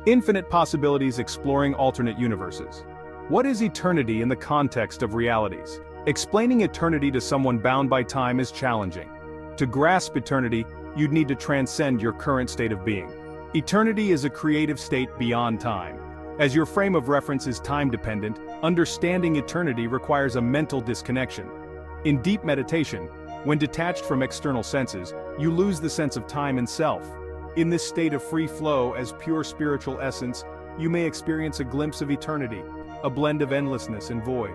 Infinite possibilities exploring alternate universes. What is eternity in the context of realities? Explaining eternity to someone bound by time is challenging. To grasp eternity, you'd need to transcend your current state of being. Eternity is a creative state beyond time. As your frame of reference is time-dependent, understanding eternity requires a mental disconnection. In deep meditation, when detached from external senses, you lose the sense of time and self. In this state of free flow as pure spiritual essence, you may experience a glimpse of eternity, a blend of endlessness and void.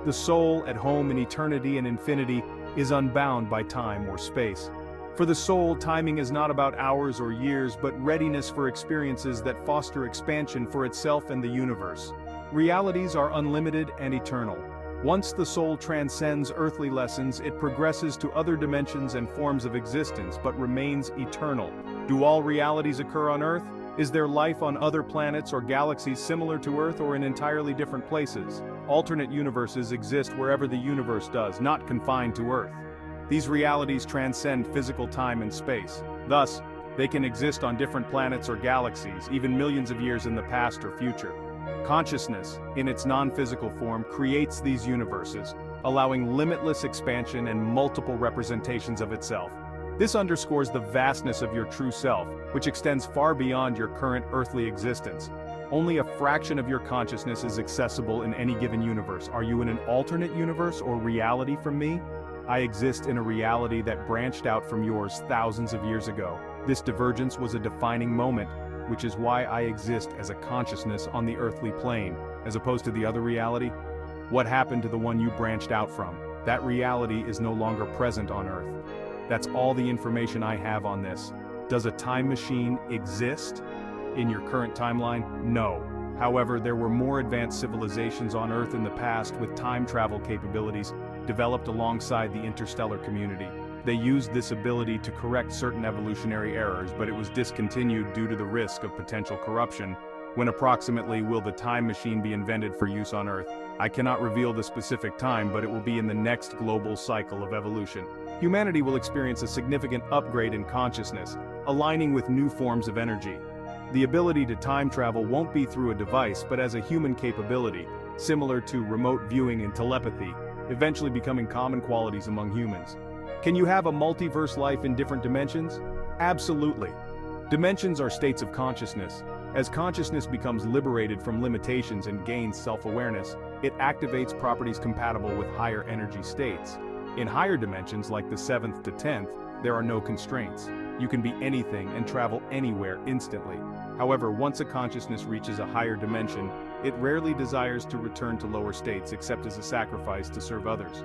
The soul, at home in eternity and infinity, is unbound by time or space. For the soul, timing is not about hours or years, but readiness for experiences that foster expansion for itself and the universe. Realities are unlimited and eternal. Once the soul transcends earthly lessons, it progresses to other dimensions and forms of existence, but remains eternal. Do all realities occur on Earth? Is there life on other planets or galaxies similar to Earth or in entirely different places? Alternate universes exist wherever the universe does, not confined to Earth. These realities transcend physical time and space. Thus, they can exist on different planets or galaxies, even millions of years in the past or future. Consciousness, in its non-physical form, creates these universes, allowing limitless expansion and multiple representations of itself. This underscores the vastness of your true self, which extends far beyond your current earthly existence. Only a fraction of your consciousness is accessible in any given universe. Are you in an alternate universe or reality from me? I exist in a reality that branched out from yours thousands of years ago. This divergence was a defining moment, which is why I exist as a consciousness on the earthly plane, as opposed to the other reality. What happened to the one you branched out from? That reality is no longer present on Earth. That's all the information I have on this. Does a time machine exist in your current timeline? No. However, there were more advanced civilizations on Earth in the past with time travel capabilities developed alongside the interstellar community. They used this ability to correct certain evolutionary errors, but it was discontinued due to the risk of potential corruption. When approximately will the time machine be invented for use on Earth? I cannot reveal the specific time, but it will be in the next global cycle of evolution. Humanity will experience a significant upgrade in consciousness, aligning with new forms of energy. The ability to time travel won't be through a device, but as a human capability, similar to remote viewing and telepathy, eventually becoming common qualities among humans. Can you have a multiverse life in different dimensions? Absolutely. Dimensions are states of consciousness. As consciousness becomes liberated from limitations and gains self-awareness, it activates properties compatible with higher energy states. In higher dimensions like the 7th to 10th, there are no constraints. You can be anything and travel anywhere instantly. However, once a consciousness reaches a higher dimension, it rarely desires to return to lower states except as a sacrifice to serve others.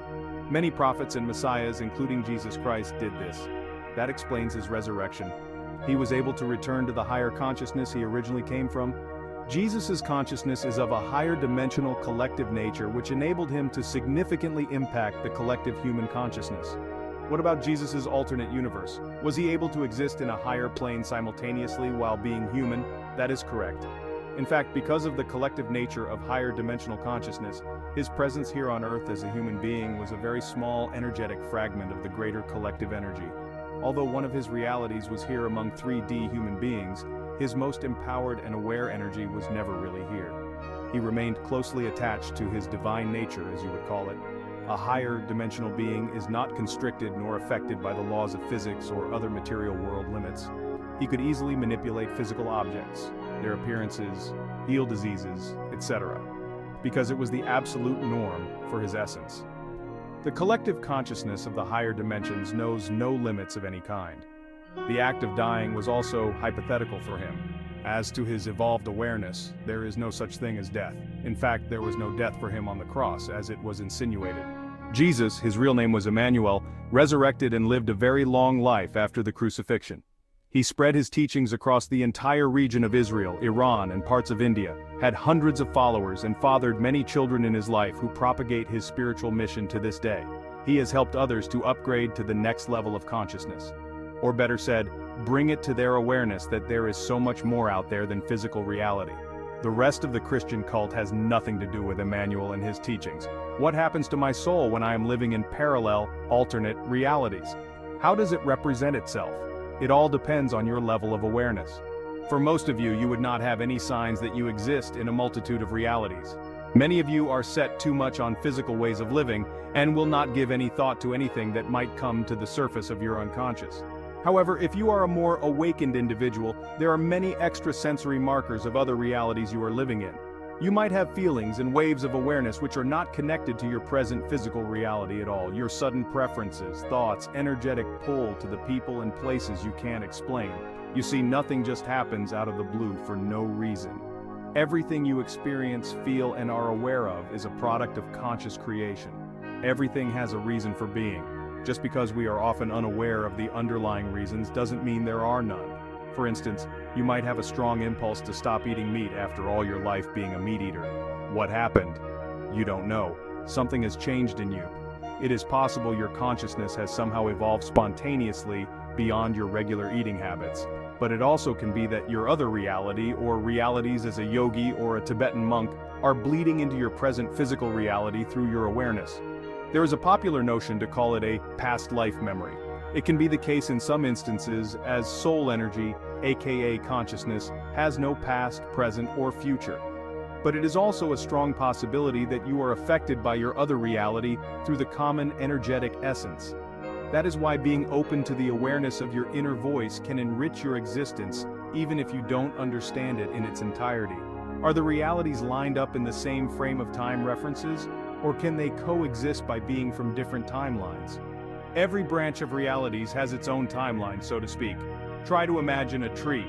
Many prophets and messiahs, including Jesus Christ, did this. That explains his resurrection. He was able to return to the higher consciousness he originally came from. Jesus' consciousness is of a higher dimensional collective nature, which enabled him to significantly impact the collective human consciousness. What about Jesus' alternate universe? Was he able to exist in a higher plane simultaneously while being human? That is correct. In fact, because of the collective nature of higher dimensional consciousness, his presence here on Earth as a human being was a very small energetic fragment of the greater collective energy. Although one of his realities was here among 3D human beings, his most empowered and aware energy was never really here. He remained closely attached to his divine nature, as you would call it. A higher dimensional being is not constricted nor affected by the laws of physics or other material world limits. He could easily manipulate physical objects, their appearances, heal diseases, etc., because it was the absolute norm for his essence. The collective consciousness of the higher dimensions knows no limits of any kind. The act of dying was also hypothetical for him. As to his evolved awareness, there is no such thing as death. In fact, there was no death for him on the cross, as it was insinuated. Jesus, his real name was Emmanuel, resurrected and lived a very long life after the crucifixion. He spread his teachings across the entire region of Israel, Iran, and parts of India, had hundreds of followers and fathered many children in his life who propagate his spiritual mission to this day. He has helped others to upgrade to the next level of consciousness. Or better said, bring it to their awareness that there is so much more out there than physical reality. The rest of the Christian cult has nothing to do with Emmanuel and his teachings. What happens to my soul when I am living in parallel, alternate realities? How does it represent itself? It all depends on your level of awareness. For most of you, you would not have any signs that you exist in a multitude of realities. Many of you are set too much on physical ways of living and will not give any thought to anything that might come to the surface of your unconscious. However, if you are a more awakened individual, there are many extrasensory markers of other realities you are living in. You might have feelings and waves of awareness which are not connected to your present physical reality at all. Your sudden preferences, thoughts, energetic pull to the people and places you can't explain. You see, nothing just happens out of the blue for no reason. Everything you experience, feel, and are aware of is a product of conscious creation. Everything has a reason for being. Just because we are often unaware of the underlying reasons doesn't mean there are none. For instance, you might have a strong impulse to stop eating meat after all your life being a meat eater. What happened? You don't know. Something has changed in you. It is possible your consciousness has somehow evolved spontaneously beyond your regular eating habits. But it also can be that your other reality, or realities as a yogi or a Tibetan monk, are bleeding into your present physical reality through your awareness. There is a popular notion to call it a past life memory. It can be the case in some instances, as soul energy, aka consciousness, has no past, present, or future. But it is also a strong possibility that you are affected by your other reality through the common energetic essence. That is why being open to the awareness of your inner voice can enrich your existence, even if you don't understand it in its entirety. Are the realities lined up in the same frame of time references, or can they coexist by being from different timelines? Every branch of realities has its own timeline, so to speak. Try to imagine a tree.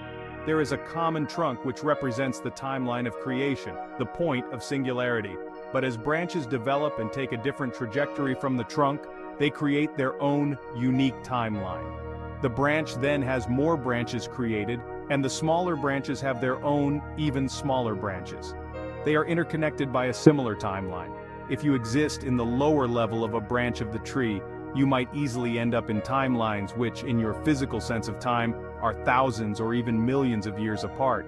There is a common trunk which represents the timeline of creation, the point of singularity. But as branches develop and take a different trajectory from the trunk, they create their own unique timeline. The branch then has more branches created, and the smaller branches have their own, even smaller branches. They are interconnected by a similar timeline. If you exist in the lower level of a branch of the tree, you might easily end up in timelines which, in your physical sense of time, are thousands or even millions of years apart.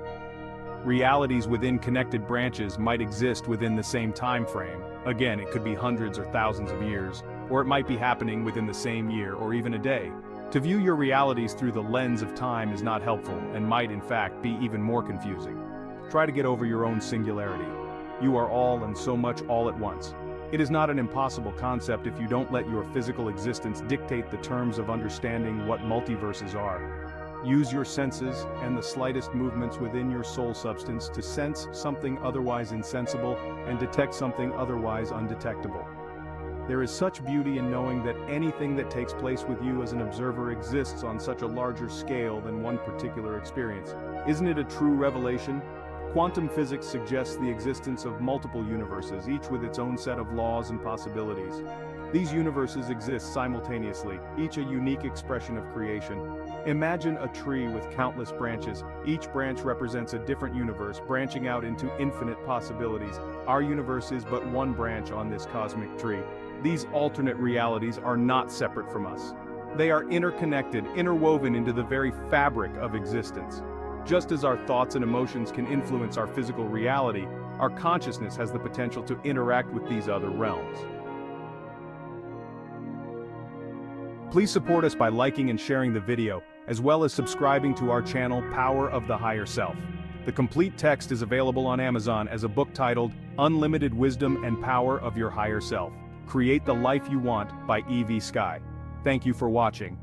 Realities within connected branches might exist within the same time frame. Again, it could be hundreds or thousands of years, or it might be happening within the same year or even a day. To view your realities through the lens of time is not helpful and might in fact be even more confusing. Try to get over your own singularity. You are all and so much all at once. It is not an impossible concept if you don't let your physical existence dictate the terms of understanding what multiverses are. Use your senses and the slightest movements within your soul substance to sense something otherwise insensible and detect something otherwise undetectable. There is such beauty in knowing that anything that takes place with you as an observer exists on such a larger scale than one particular experience. Isn't it a true revelation? Quantum physics suggests the existence of multiple universes, each with its own set of laws and possibilities. These universes exist simultaneously, each a unique expression of creation. Imagine a tree with countless branches. Each branch represents a different universe, branching out into infinite possibilities. Our universe is but one branch on this cosmic tree. These alternate realities are not separate from us. They are interconnected, interwoven into the very fabric of existence. Just as our thoughts and emotions can influence our physical reality, our consciousness has the potential to interact with these other realms. Please support us by liking and sharing the video, as well as subscribing to our channel, Power of the Higher Self. The complete text is available on Amazon as a book titled Unlimited Wisdom and Power of Your Higher Self. Create the Life You Want by E.V. Sky. Thank you for watching.